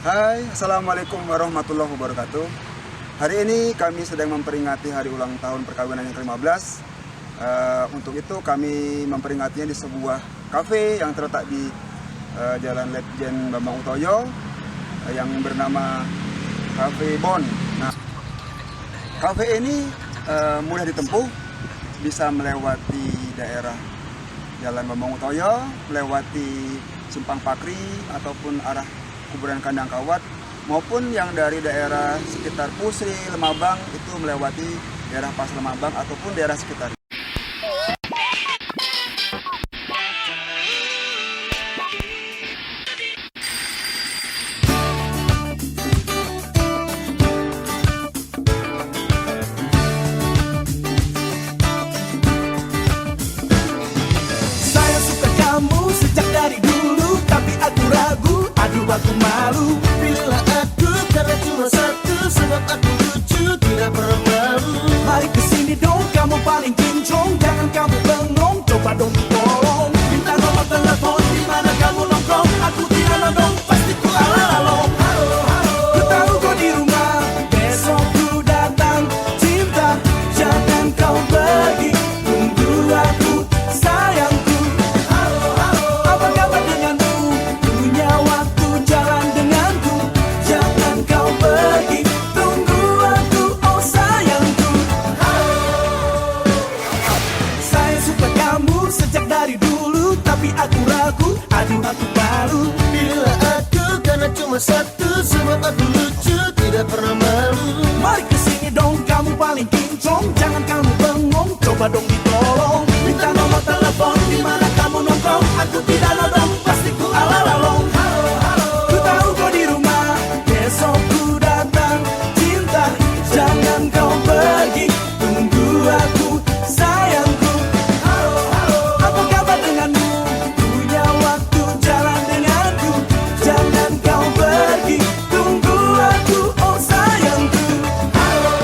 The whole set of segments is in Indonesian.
Hai, Assalamualaikum warahmatullahi wabarakatuh. Hari ini kami sedang memperingati hari ulang tahun perkawinan yang ke-15. Untuk itu kami memperingatinya di sebuah kafe yang terletak di Jalan Letjen Bambang Utoyo yang bernama Cafe Bon. Nah, kafe ini mudah ditempuh, bisa melewati daerah Jalan Bambang Utoyo, melewati Simpang Pakri ataupun arah Kuburan Kandang Kawat, maupun yang dari daerah sekitar Pusri, Lemabang itu melewati daerah Pas Lemabang ataupun daerah sekitar. Saya suka kamu sejak dari dulu, tapi aku ragu, aduh aku malu. Pilihlah aku karena cuma satu, sebab aku lucu, tidak pernah malu. Mari kesini dong, kamu paling kinclong, jangan kamu bengong, coba dong tolong. Minta nomor telepon, dimana kamu nongkrong, aku tidak nodong, pasti ku alalong. Halo, halo, ku tahu kau di rumah, besok ku datang. Cinta, jangan kau pergi, tunggu aku, sayangku. Halo, halo, apa kabar denganmu? Punya waktu jalan denganku, jangan kau pergi, tunggu aku, oh sayangku. Halo, saya suka kamu sejak dari dulu, tapi aku ragu, aduh aku malu. Pilihlah aku karena cuma satu, sebab aku lucu, tidak pernah malu. Mari kesini dong, kamu paling kinclong, jangan kamu bengong, coba dong ditolong. Minta nomor telepon, dimana kamu nongkrong, aku tidak nodong, pasti ku alalong. Halo, halo, ku tahu kau di rumah, besok ku datang. Cinta, jangan kau pergi, tunggu aku, sayangku. Halo, halo, apa kabar denganmu? Punya waktu jalan denganku, jangan kau pergi, tunggu aku, oh sayangku. Halo.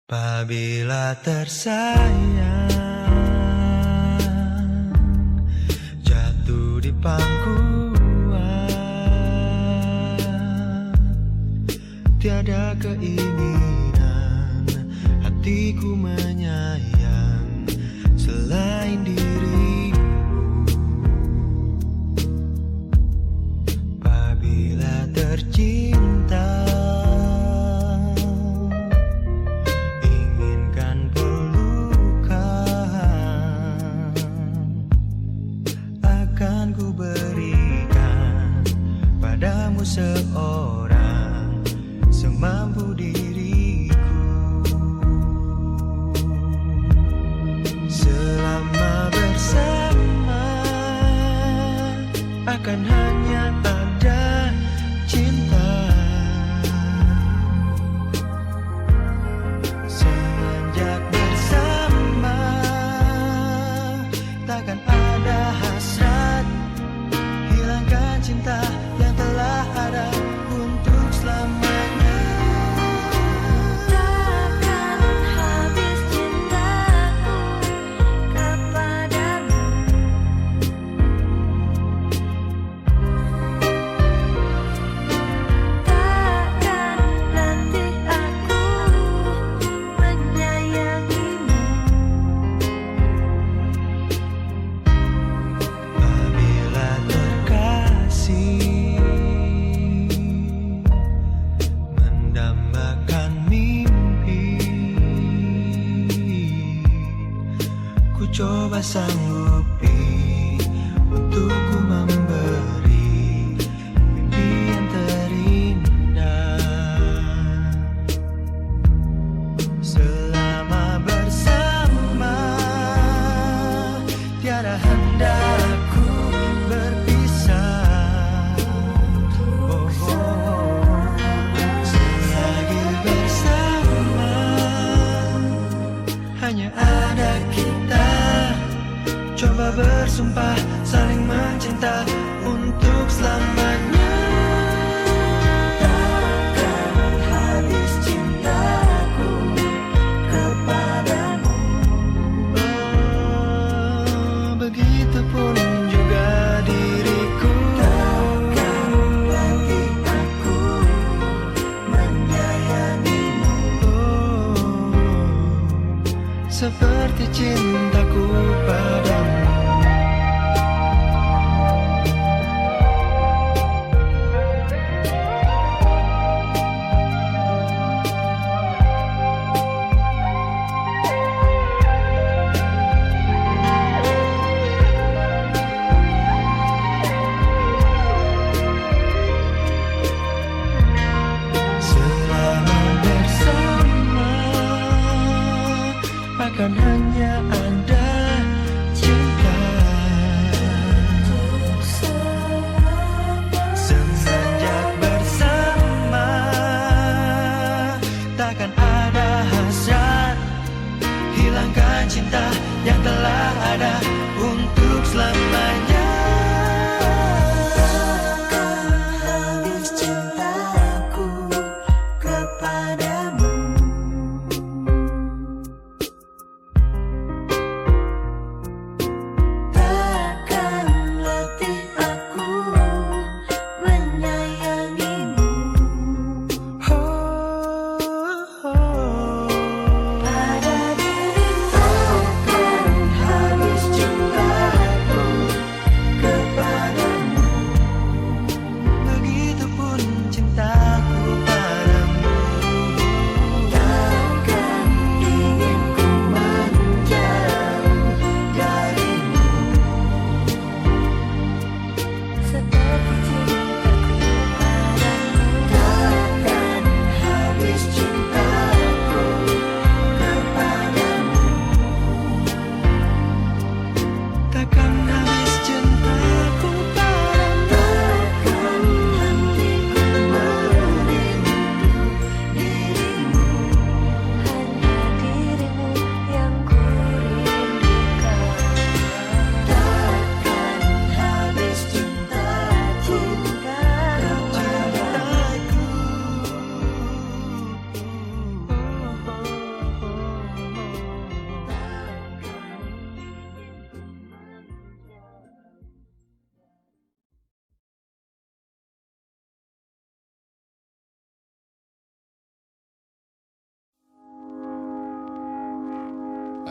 Apabila tersayang jatuh di pangkuan, tiada keinginan hatiku menyayang selain dirimu. Apabila tercinta inginkan pelukan, akan ku berikan padamu seorang semampu diriku. Selama bersama akan hanya ada cinta. Semenjak bersama takkan ada hasrat, hilangkan cinta yang telah ada untuk selamanya. Takkan habis cintaku kepadamu. Takkan nanti aku menyayangimu. Apabila terkasih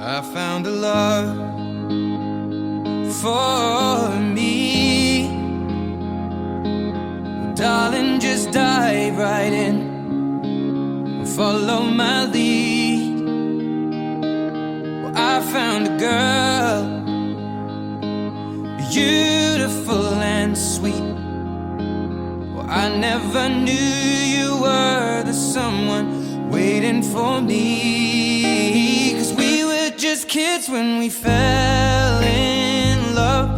I found a love for me. Well, darling, just dive right in and follow my lead. Well, I found a girl, beautiful and sweet. Well, I never knew you were the someone waiting for me. 'Cause we were just kids when we fell in love,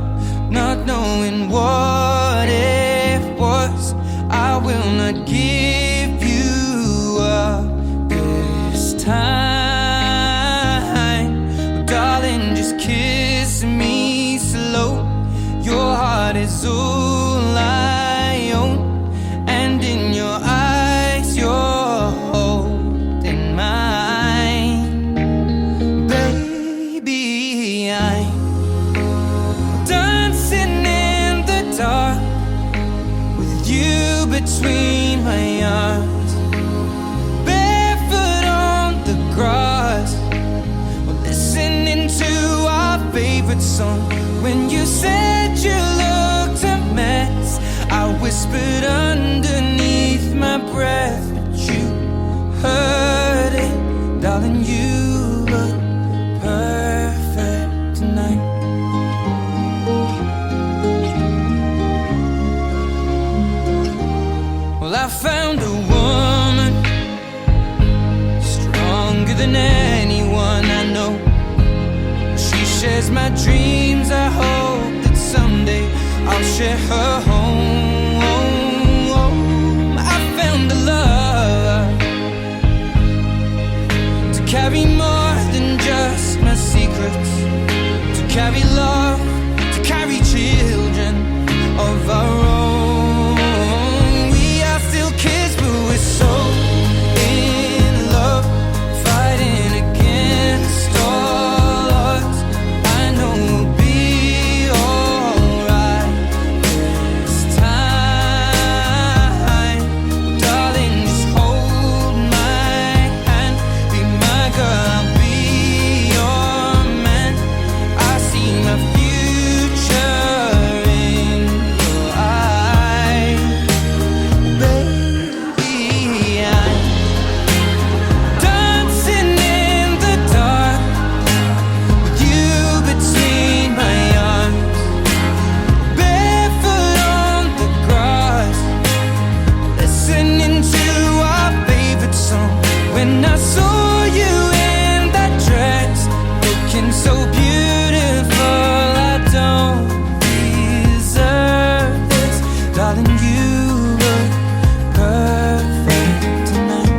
not knowing what it was. I will not give you up this time. Oh, darling, just kiss me slow. Your heart is all I own, and in your eyes you're holding mine. Baby, I'm dancing in the dark with you between my arms, barefoot on the grass. We're listening to our favorite song. When you said you looked a mess, I whispered underneath my breath, but you heard it. Darling, you look perfect tonight. Well, I found a woman stronger than anyone I know. She shares my dreams. I hope that someday I'll share her home. I found a love to carry more than just my secrets, to carry love, to carry children of our own. We are still kids, but we're so in love, fighting against all odds. I know we'll be alright this time. Darling, just hold my hand, be my girl, I'll be your man. I see my future in your eyes. Baby, I'm dancing in the dark with you between my arms, barefoot on the grass, listening to our favorite song. When I saw you in that dress, looking so beautiful, I don't deserve this. Darling, you look perfect tonight.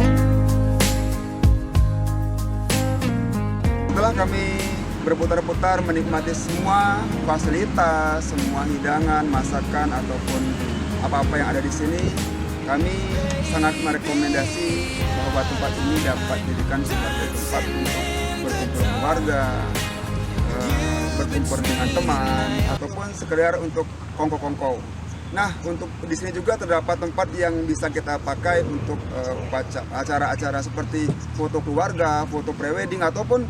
Setelah kami berputar-putar menikmati semua fasilitas, semua hidangan, masakan ataupun apa-apa yang ada di sini, kami sangat merekomendasi bahwa tempat ini dapat dijadikan sebagai tempat untuk berkumpul keluarga, berkumpul dengan teman, ataupun sekedar untuk kongko-kongko. Nah, untuk di sini juga terdapat tempat yang bisa kita pakai untuk acara-acara seperti foto keluarga, foto prewedding, ataupun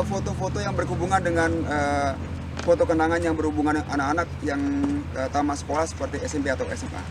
foto-foto yang berhubungan dengan foto kenangan yang berhubungan dengan anak-anak yang tamat sekolah seperti SMP atau SMA.